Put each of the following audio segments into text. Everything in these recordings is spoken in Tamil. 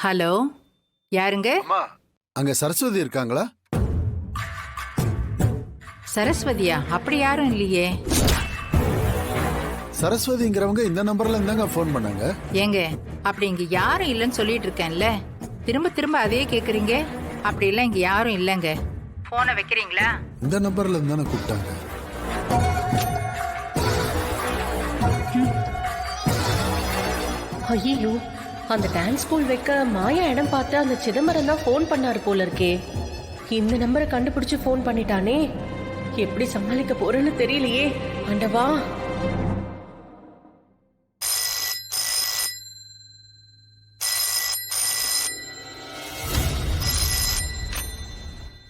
ஹலோ, யாருங்க? அம்மா, அங்க சரஸ்வதி இருக்காங்களா? சரஸ்வதியா? அப்படி யாரும் இல்லையே. சரஸ்வதிங்கிறவங்க இந்த நம்பர்ல இருந்தாங்க ஃபோன் பண்ணாங்க. ஏங்க, அப்படி இங்க யாரும் இல்லைன்னு சொல்லிட்டு இருக்கேன்ல, திரும்ப திரும்ப அதே கேக்குறீங்க. அப்படி எல்லாம் இங்க யாரும் இல்லைங்க. போனை வைக்கிறீங்களா? இந்த நம்பர்ல இருந்தானே கூப்பிட்டாங்க. ஐயோ, அந்த டான்ஸ் ஸ்கூல் வைக்க மாயா இடம் பார்த்து அந்த சிதம்பரம் தான் ஃபோன் பண்ணாரு போல இருக்கே. இந்த நம்பரை கண்டுபிடிச்சு ஃபோன் பண்ணிட்டானே, எப்படி சமாளிக்க போறேன்னு தெரியலையே. ஆண்டவா.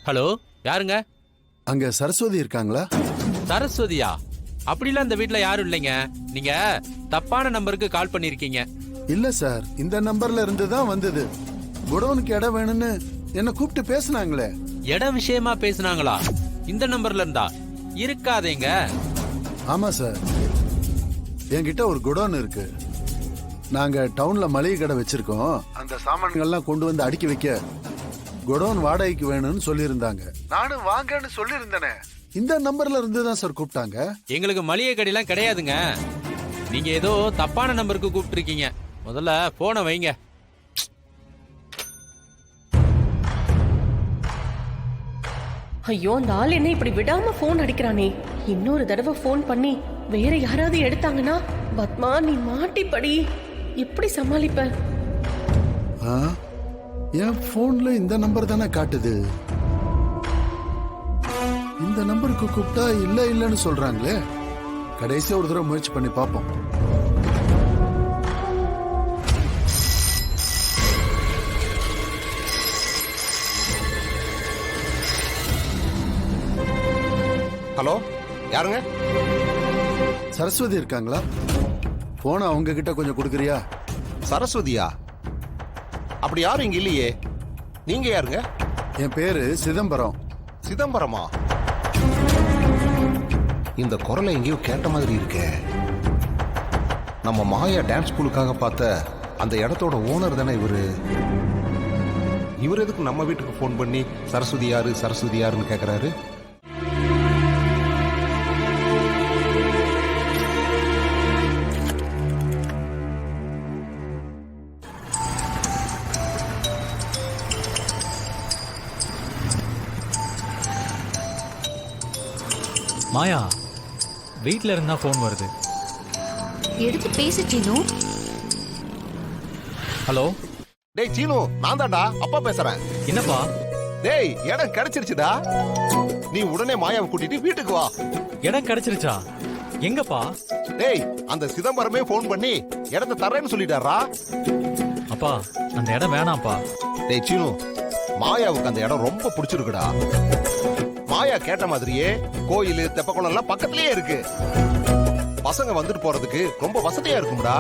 ஹலோ, யாருங்க? அங்க சரஸ்வதி இருக்காங்களா? சரஸ்வதியா? அப்படிலாம் இந்த வீட்ல யாரும் இல்லைங்க. நீங்க தப்பான நம்பருக்கு கால் பண்ணிருக்கீங்க. இல்ல சார், இந்த நம்பர்ல இருந்து தான் வந்தது. குடோனுக்கு இடம் வேணும்னு என்ன கூப்பிட்டு பேசுனாங்களே. இட விஷயமா பேசுனாங்களா? இந்த நம்பர்ல இருந்தா இருக்காதேங்க. ஆமா சார், என்கிட்ட ஒரு குடோன் இருக்கு. நாங்க டவுன்ல மளிகை கடை வச்சிருக்கோம். அந்த சாமான்கள்லாம் கொண்டு வந்து அடுக்கி வைக்க குடோன் வாடகைக்கு வேணும்னு சொல்லியிருந்தாங்க. நானும் வாங்கன்னு சொல்லியிருந்தேனே. இந்த நம்பர்ல இருந்து தான் சார் கூப்பிட்டாங்க. எங்களுக்கு மளிகை கடையெல்லாம் கிடையாதுங்க. நீங்க ஏதோ தப்பான நம்பருக்கு கூப்பிட்டு இருக்கீங்க. முதல்ல போனை வைங்க. ஐயோ, அந்த ஆள் என்ன இப்படி விடாம போன் அடிக்கிறானே. இன்னொரு தடவை போன் பண்ணி வேற யாராவது எடுத்தாங்கன்னா பத்மா நீ மாட்டிப்படி. எப்படி சமாளிப்ப? என் போன்ல இந்த நம்பர் தானே காட்டுது. இந்த நம்பருக்கு கூப்பிட்டா இல்ல இல்லன்னு சொல்றாங்களே. கடைசியா ஒரு தடவை முயற்சி பண்ணி பார்ப்போம். ஹலோ, யாருங்க? சரஸ்வதி இருக்காங்களா? போன அவங்க கிட்ட கொஞ்சம் கொடுக்குறியா? சரஸ்வதியா? அப்படி யாரும் இங்க இல்லையே. நீங்க யாருங்க? என் பேரு சிதம்பரம். சிதம்பரமா? இந்த குரலை எங்கேயோ கேட்ட மாதிரி இருக்கே. நம்ம மாயா டான்ஸ் ஸ்கூலுக்காக பார்த்த அந்த இடத்தோட ஓனர் தானே இவரு. இவர் எதுக்கு நம்ம வீட்டுக்கு போன் பண்ணி சரஸ்வதி யாரு சரஸ்வதி யாருன்னு கேக்குறாரு? மாயா, வீட்ல இருந்தா போன் வருது. எடுத்து பேசு சீனு. ஹலோ. டேய் சீனு, நான் தான்டா அப்பா பேசுறேன். என்னப்பா? டேய், இடம் கிடைச்சிருச்சுடா. நீ உடனே மாயாவை கூட்டிட்டு வீட்டுக்கு வா. இடம் கிடைச்சிருச்சா? எங்கப்பா? டேய், அந்த சிதம்பரமே போன் பண்ணி இடத்தை தரேன்னு சொல்லிட்டாரா. அப்பா, அந்த இடம் வேணாம்ப்பா. டேய் சீனு, மாயாவுக்கு அந்த இடம் ரொம்ப பிடிச்சிருக்குடா. மாயா கேட்ட மாதிரியே கோயில் தெப்பக்குளம் எல்லாம் பக்கத்திலேயே இருக்கு. பசங்க வந்துட்டு போறதுக்கு ரொம்ப வசதியா இருக்கும்டா.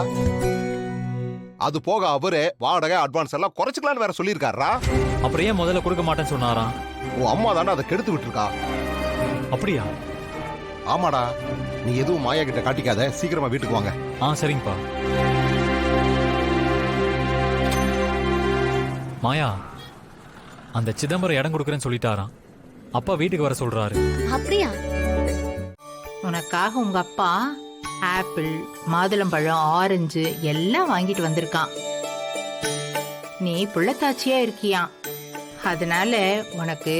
அது போக அவரே வாடகை அட்வான்ஸ் எல்லாம் குறைச்சிக்கலான்னு வேற சொல்லியிருக்காரா. அப்புறம் ஏன் முதல்ல கொடுக்க மாட்டேன்னு சொன்னாராம்? உன் அம்மா தானே அதை கெடுத்து விட்டுருக்கா. அப்படியா? ஆமாடா. நீ எதுவும் மாயா கிட்ட காட்டிக்காத, சீக்கிரமா வீட்டுக்கு வாங்க. சரிங்கப்பா. மாயா, அந்த சிதம்பரம் இடம் கொடுக்குறேன்னு சொல்லிட்டாராம். அப்பா வீட்டுக்கு வர சொல்றாரு. அப்படியா? உனக்காக உங்க அப்பா ஆப்பிள், மாதுளம்பழம், ஆரஞ்சு எல்லாம் வாங்கிட்டு வந்திருக்கான். நீ புள்ளத்தாச்சியா இருக்கியான். அதனால உனக்கு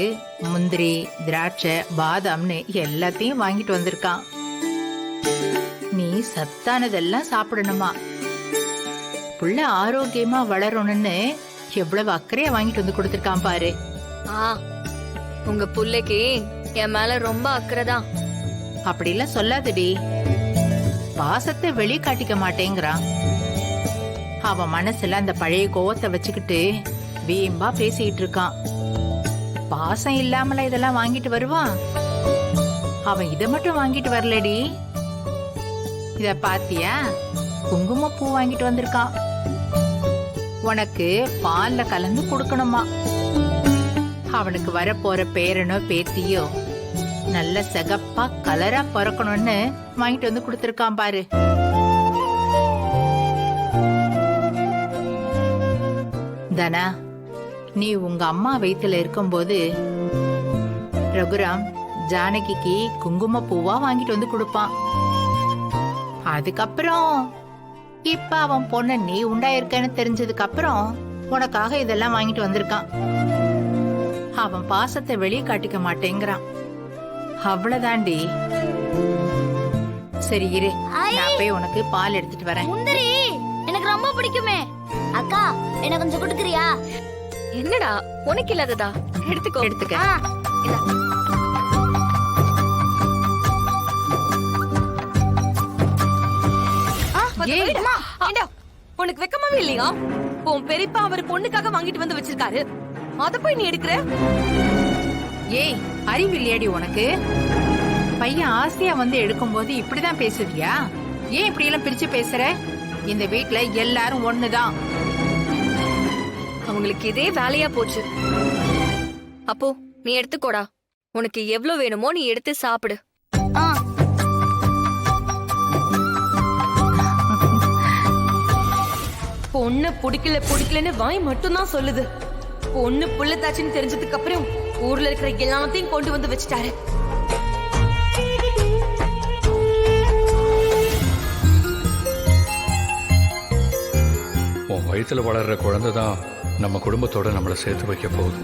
முந்திரி, திராட்சை, பாதாம்னு எல்லாத்தையும் வாங்கிட்டு வந்திருக்கான். நீ சத்தானதெல்லாம் சாப்பிடணுமா. புள்ள ஆரோக்கியமா வளரணும்னு எவ்வளவு அக்கறையா வாங்கிட்டு வந்து கொடுத்திருக்கான் பாரு. உங்க புள்ளைக்கு என் மேல ரொம்ப அக்கறைதான். அப்படிலாம் சொல்லாதடி. பாசத்தை வெளியே காட்டிக்க மாட்டேங்கிறான். அவன் மனசுல அந்த பழைய கோவத்தை வச்சுக்கிட்டு வீம்பா பேசிட்டு இருக்கான். பாசம் இல்லாமல இதெல்லாம் வாங்கிட்டு வருவான். அவன் இதை மட்டும் வாங்கிட்டு வரலடி. இத பாத்தியா? குங்குமப்பூ வாங்கிட்டு வந்திருக்கான். உனக்கு பால்ல கலந்து கொடுக்கணுமா. அவனுக்கு வரப்போற பேரனோ பேத்தியோ நல்ல சிகப்பா கலரா பிறக்கணும்னு வாங்கிட்டு வந்து கொடுத்திருக்கான் பாரு. தனா, நீ உங்க அம்மா வயித்துல இருக்கும்போது ரகுராம் ஜானகிக்கு குங்கும பூவா வாங்கிட்டு வந்து கொடுப்பான். அதுக்கப்புறம் இப்ப அவன் பொண்ணு நீ உண்டாயிருக்கன்னு தெரிஞ்சதுக்கு அப்புறம் உனக்காக இதெல்லாம் வாங்கிட்டு வந்திருக்கான். அவன் பாசத்தை வெளியே காட்டிக்க மாட்டேங்கிறான். அவ்வளவுதாண்டி. சரி இரு, நான் போய் உனக்கு பால் எடுத்துட்டு வரேன். முந்திரி எனக்கு ரொம்ப பிடிக்குமே. அக்கா எனக்கு கொஞ்சம் கொடுக்குறியா? என்னடா உனக்கு இல்லாததா? எடுத்துக்கோ. எடுத்துக்க. இந்தா. ஏய், ஏண்டா, உனக்கு வெக்கமாவே இல்லையா? உன் பெரியப்பா அவர் பொண்ணுக்காக வாங்கிட்டு வந்து வச்சிருக்காரு, அத போய் நீ எடுக்கிற? ஏய், அறிவில்லையாடி உனக்கு? பையன் ஆசையா வந்து எடுக்கும்போது இப்படிதான் பேசுவியா? ஏன் இப்படி எல்லாம் பிரிச்சு பேசுற? இந்த வீட்ல எல்லாரும் ஒண்ணுதான். அவங்களுக்கு இதே வேலையா போச்சு. அப்போ நீ எடுத்துக்கோடா. உனக்கு எவ்வளவு வேணுமோ நீ எடுத்து சாப்பிடு. பொண்ணு பிடிக்கலன்னு வாய் மட்டும் தான் சொல்லுது. பொண்ணு புள்ளத்தாச்சின்னு தெரிஞ்சதுக்கு அப்புறம் ஊர்ல இருக்கிற எல்லாத்தையும் கொண்டு வந்து வச்சுட்டாரு. உன் வயித்துல வளர்ற குழந்தை தான் நம்ம குடும்பத்தோட நம்மளை சேர்த்து வைக்க போகுது.